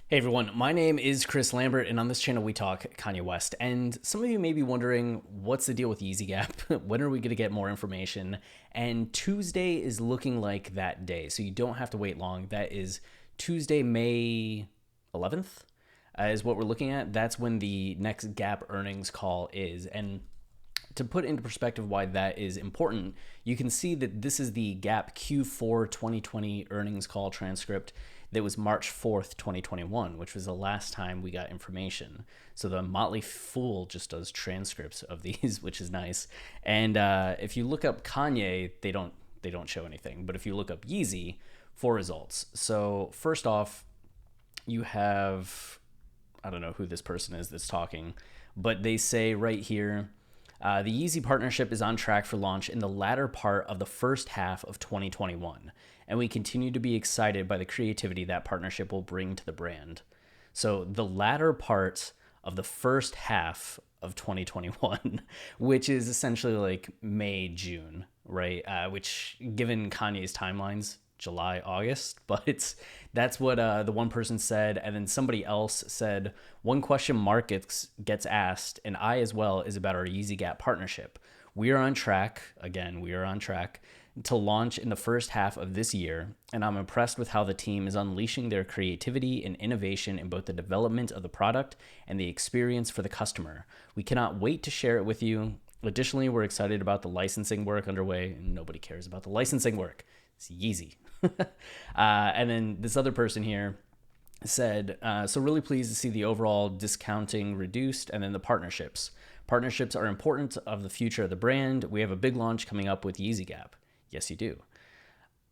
Hey everyone, my name is Chris Lambert, and on this channel we talk Kanye West. And some of you may be wondering, what's the deal with Yeezy Gap? When are we going to get more information? And Tuesday is looking like that day, so you don't have to wait long. That is Tuesday, May 11th, is what we're looking at. That's when the next Gap earnings call is. And to put into perspective why that is important, you can see that this is the Gap Q4 2020 earnings call transcript that was March 4th, 2021, which was the last time we got information. So the Motley Fool just does transcripts of these, which is nice. And if you look up Kanye, they don't show anything. But if you look up Yeezy, four results. So first off, you have, I don't know who this person is that's talking, but they say right here, the Yeezy partnership is on track for launch in the latter part of the first half of 2021, and we continue to be excited by the creativity that partnership will bring to the brand. So the latter part of the first half of 2021, which is essentially like May, June, right? Which, given Kanye's timelines, July, August, but that's what the one person said, and then somebody else said one question Mark gets asked, and I as well, is about our Yeezy Gap partnership. We are on track, again, we are on track to launch in the first half of this year, and I'm impressed with how the team is unleashing their creativity and innovation in both the development of the product and the experience for the customer. We cannot wait to share it with you. Additionally, we're excited about the licensing work underway, and nobody cares about the licensing work. It's Yeezy. And then this other person here said, so really pleased to see the overall discounting reduced, and then the partnerships. Partnerships are important of the future of the brand. We have a big launch coming up with Yeezy Gap. Yes, you do.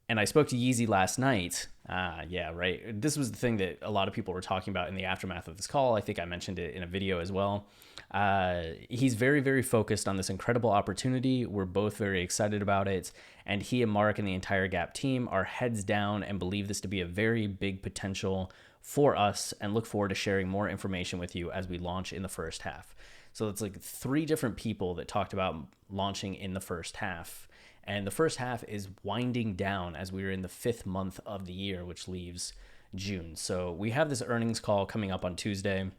And I spoke to Yeezy last night. Yeah, right. This was the thing that a lot of people were talking about in the aftermath of this call. I think I mentioned it in a video as well. He's very, very focused on this incredible opportunity. We're both very excited about it. And he and Mark and the entire Gap team are heads down and believe this to be a very big potential for us, and look forward to sharing more information with you as we launch in the first half. So it's like three different people that talked about launching in the first half. And the first half is winding down as we are in the fifth month of the year, which leaves June. So we have this earnings call coming up on Tuesday.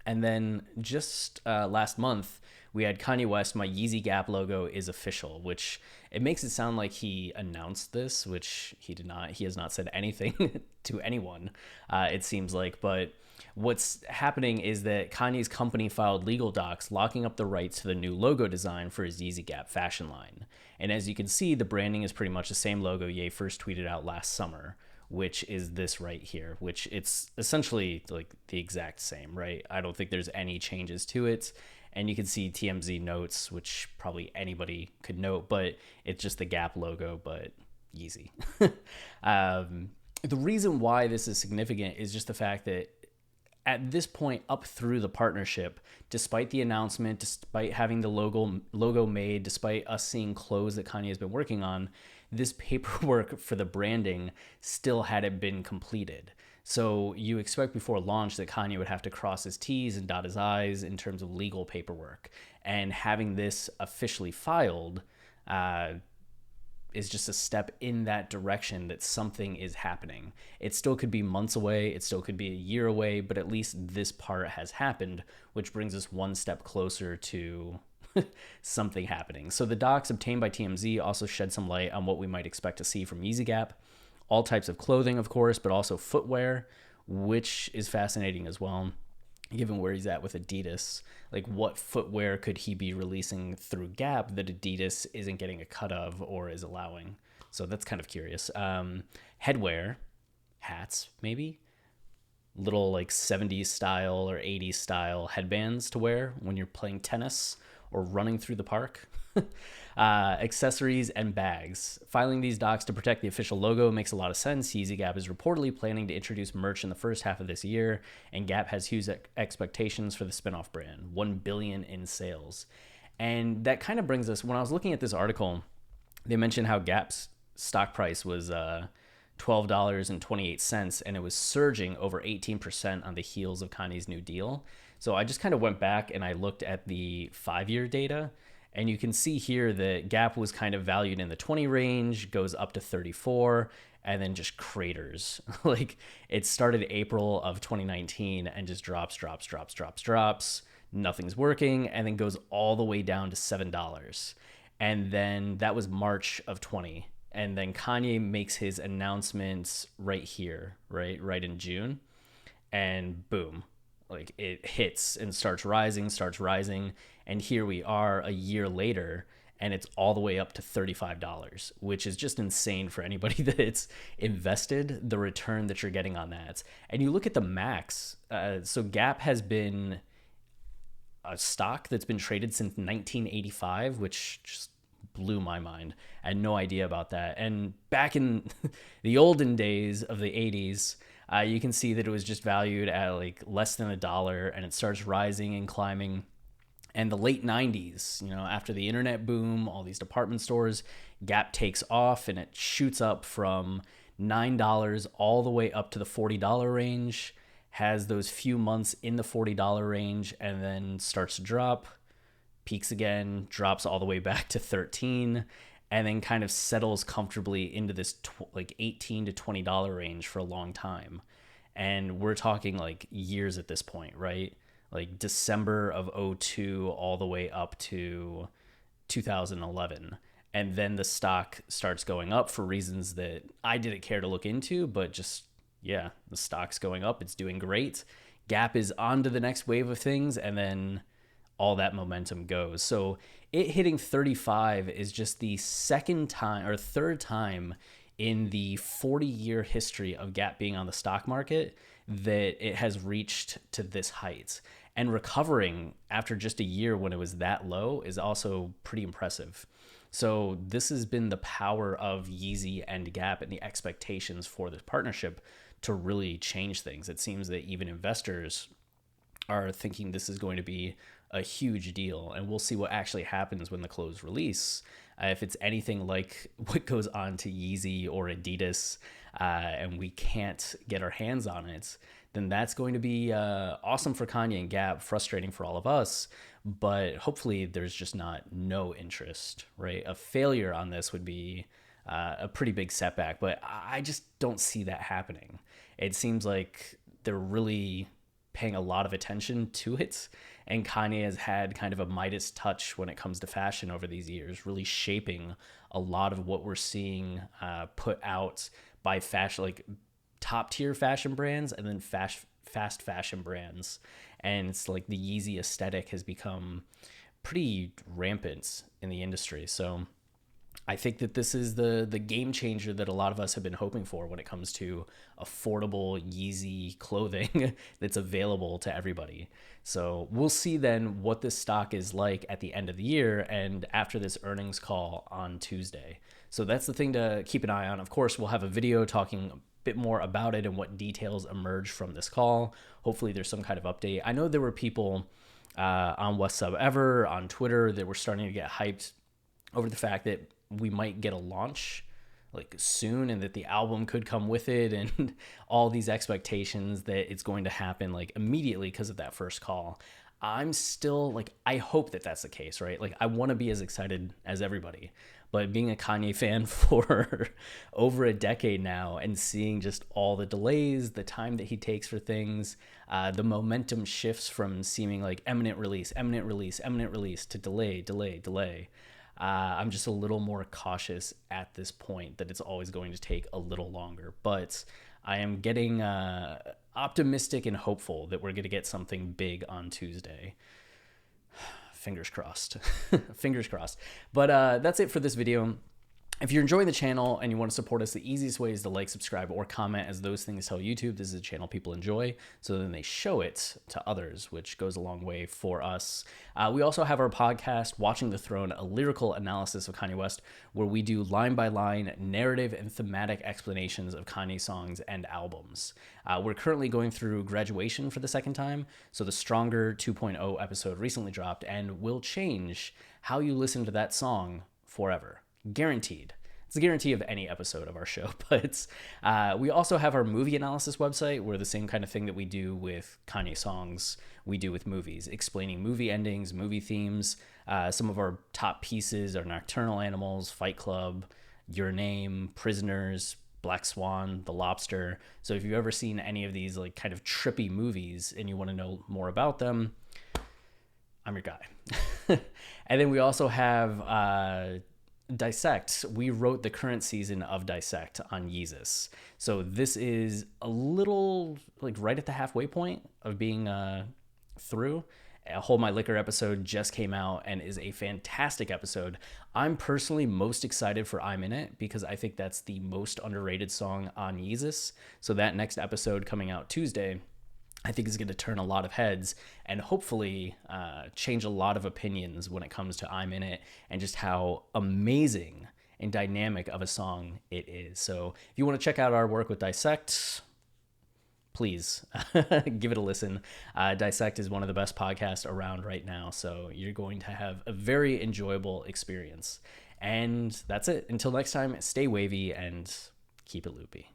And then just last month, we had Kanye West, my Yeezy Gap logo is official, which it makes it sound like he announced this, which he did not. He has not said anything to anyone, it seems like. But what's happening is that Kanye's company filed legal docs locking up the rights to the new logo design for his Yeezy Gap fashion line. And as you can see, the branding is pretty much the same logo Ye first tweeted out last summer, which is this right here, which it's essentially like the exact same, right? I don't think there's any changes to it. And you can see TMZ notes, which probably anybody could note, but it's just the Gap logo, but Yeezy. The reason why this is significant is just the fact that at this point up through the partnership, despite the announcement, despite having the logo made, despite us seeing clothes that Kanye has been working on, this paperwork for the branding still hadn't been completed. So you expect before launch that Kanye would have to cross his T's and dot his I's in terms of legal paperwork. And having this officially filed is just a step in that direction that something is happening. It still could be months away, it still could be a year away, but at least this part has happened, which brings us one step closer to something happening. So the docs obtained by TMZ also shed some light on what we might expect to see from Yeezy Gap. All types of clothing, of course, but also footwear, which is fascinating as well, given where he's at with Adidas. Like, what footwear could he be releasing through Gap that Adidas isn't getting a cut of or is allowing? So that's kind of curious. Headwear, hats, maybe? Little like 70s style or 80s style headbands to wear when you're playing tennis or running through the park. Accessories and bags. Filing these docs to protect the official logo makes a lot of sense. Yeezy Gap is reportedly planning to introduce merch in the first half of this year, and Gap has huge expectations for the spinoff brand, 1 billion in sales. And that kind of brings us, when I was looking at this article, they mentioned how Gap's stock price was $12.28, and it was surging over 18% on the heels of Kanye's new deal. So I just kind of went back and I looked at the 5-year data, and you can see here that Gap was kind of valued in the 20 range, goes up to 34, and then just craters. Like it started April of 2019 and just drops. Nothing's working, and then goes all the way down to $7. And then that was March of 20. And then Kanye makes his announcements right here, right in June, and boom, like it hits and starts rising, and here we are a year later, and it's all the way up to $35, which is just insane for anybody that's invested, the return that you're getting on that. And you look at the max. So Gap has been a stock that's been traded since 1985, which just blew my mind. I had no idea about that. And back in the olden days of the 80s, you can see that it was just valued at like less than $1, and it starts rising and climbing. And the late 90s, after the internet boom, all these department stores, Gap takes off and it shoots up from $9 all the way up to the $40 range, has those few months in the $40 range, and then starts to drop, peaks again, drops all the way back to 13, and then kind of settles comfortably into this like $18 to $20 range for a long time. And we're talking like years at this point, right? Like December of '02 all the way up to 2011. And then the stock starts going up for reasons that I didn't care to look into, but just, yeah, the stock's going up. It's doing great. Gap is on to the next wave of things, and then all that momentum goes. So it hitting 35 is just the second time or third time in the 40-year history of Gap being on the stock market that it has reached to this height. And recovering after just a year when it was that low is also pretty impressive. So this has been the power of Yeezy and Gap and the expectations for this partnership to really change things. It seems that even investors are thinking this is going to be a huge deal, and we'll see what actually happens when the clothes release. If it's anything like what goes on to Yeezy or Adidas, and we can't get our hands on it, then that's going to be awesome for Kanye and Gap, frustrating for all of us, but hopefully there's just no interest, right? A failure on this would be a pretty big setback, but I just don't see that happening. It seems like they're really paying a lot of attention to it, and Kanye has had kind of a Midas touch when it comes to fashion over these years, really shaping a lot of what we're seeing put out by fashion, like top tier fashion brands and then fast fashion brands. And it's like the Yeezy aesthetic has become pretty rampant in the industry. So I think that this is the game changer that a lot of us have been hoping for when it comes to affordable Yeezy clothing that's available to everybody. So we'll see then what this stock is like at the end of the year and after this earnings call on Tuesday. So that's the thing to keep an eye on. Of course, we'll have a video talking a bit more about it and what details emerge from this call. Hopefully there's some kind of update. I know there were people on YZY on Twitter that were starting to get hyped over the fact that we might get a launch like soon and that the album could come with it, and all these expectations that it's going to happen like immediately because of that first call. I'm still like, I hope that that's the case, right? Like I want to be as excited as everybody, but being a Kanye fan for over a decade now and seeing just all the delays, the time that he takes for things, the momentum shifts from seeming like imminent release to delay. I'm just a little more cautious at this point that it's always going to take a little longer, but I am getting optimistic and hopeful that we're going to get something big on Tuesday. Fingers crossed. Fingers crossed. But that's it for this video. If you're enjoying the channel and you want to support us, the easiest way is to like, subscribe, or comment, as those things tell YouTube this is a channel people enjoy, so then they show it to others, which goes a long way for us. We also have our podcast, Watching the Throne, a lyrical analysis of Kanye West, where we do line-by-line narrative and thematic explanations of Kanye songs and albums. We're currently going through Graduation for the second time, so the Stronger 2.0 episode recently dropped and will change how you listen to that song forever. Guaranteed. It's a guarantee of any episode of our show. But we also have our movie analysis website, where the same kind of thing that we do with Kanye songs, we do with movies, explaining movie endings, movie themes. Some of our top pieces are Nocturnal Animals, Fight Club, Your Name, Prisoners, Black Swan, The Lobster. So if you've ever seen any of these like kind of trippy movies and you want to know more about them, I'm your guy. And then we also have Dissect. We wrote the current season of Dissect on Yeezus. So this is a little like right at the halfway point of being through. Hold My Liquor episode just came out and is a fantastic episode. I'm personally most excited for I'm In It because I think that's the most underrated song on Yeezus. So that next episode coming out Tuesday, I think is going to turn a lot of heads and hopefully change a lot of opinions when it comes to I'm In It and just how amazing and dynamic of a song it is. So if you want to check out our work with Dissect, please give it a listen. Dissect is one of the best podcasts around right now, so you're going to have a very enjoyable experience. And that's it. Until next time, stay wavy and keep it loopy.